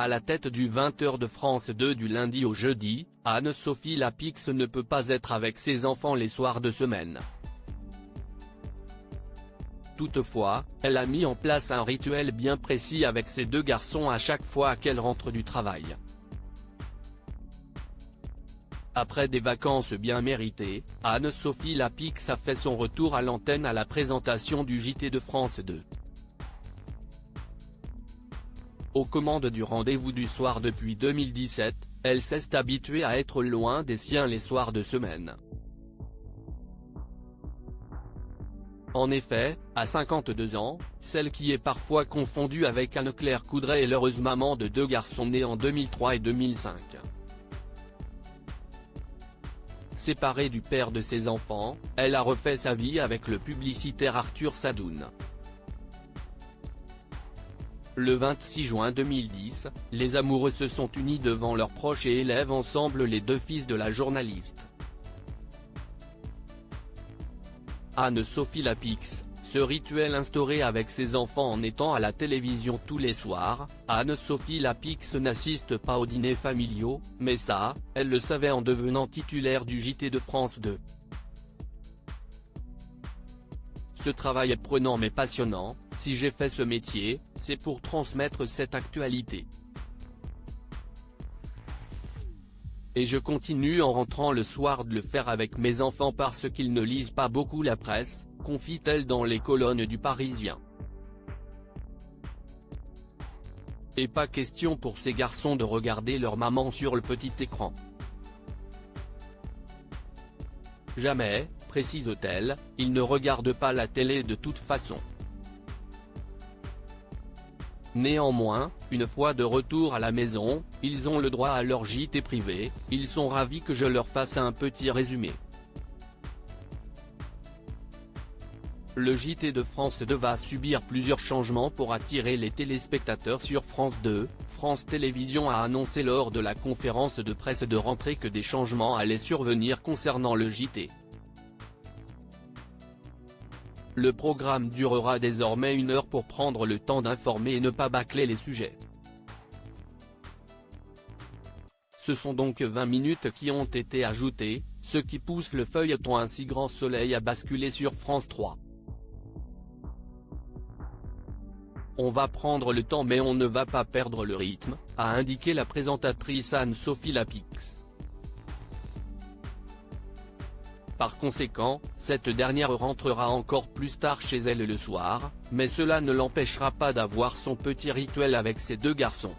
À la tête du 20h de France 2 du lundi au jeudi, Anne-Sophie Lapix ne peut pas être avec ses enfants les soirs de semaine. Toutefois, elle a mis en place un rituel bien précis avec ses deux garçons à chaque fois qu'elle rentre du travail. Après des vacances bien méritées, Anne-Sophie Lapix a fait son retour à l'antenne à la présentation du JT de France 2. Aux commandes du rendez-vous du soir depuis 2017, elle s'est habituée à être loin des siens les soirs de semaine. En effet, à 52 ans, celle qui est parfois confondue avec Anne-Claire Coudray est l'heureuse maman de deux garçons nés en 2003 et 2005. Séparée du père de ses enfants, elle a refait sa vie avec le publicitaire Arthur Sadoun. Le 26 juin 2010, les amoureux se sont unis devant leurs proches et élèvent ensemble les deux fils de la journaliste. Anne-Sophie Lapix, ce rituel instauré avec ses enfants en étant à la télévision tous les soirs, Anne-Sophie Lapix n'assiste pas aux dîners familiaux, mais ça, elle le savait en devenant titulaire du JT de France 2. Ce travail est prenant mais passionnant, si j'ai fait ce métier, c'est pour transmettre cette actualité. Et je continue en rentrant le soir de le faire avec mes enfants parce qu'ils ne lisent pas beaucoup la presse, confie-t-elle dans les colonnes du Parisien. Et pas question pour ces garçons de regarder leur maman sur le petit écran. Jamais, précise-t-elle, ils ne regardent pas la télé de toute façon. Néanmoins, une fois de retour à la maison, ils ont le droit à leur JT privé, ils sont ravis que je leur fasse un petit résumé. Le JT de France 2 va subir plusieurs changements pour attirer les téléspectateurs sur France 2, France Télévisions a annoncé lors de la conférence de presse de rentrée que des changements allaient survenir concernant le JT. Le programme durera désormais 1 heure pour prendre le temps d'informer et ne pas bâcler les sujets. Ce sont donc 20 minutes qui ont été ajoutées, ce qui pousse le feuilleton Ainsi Grand Soleil à basculer sur France 3. On va prendre le temps mais on ne va pas perdre le rythme, a indiqué la présentatrice Anne-Sophie Lapix. Par conséquent, cette dernière rentrera encore plus tard chez elle le soir, mais cela ne l'empêchera pas d'avoir son petit rituel avec ses deux garçons.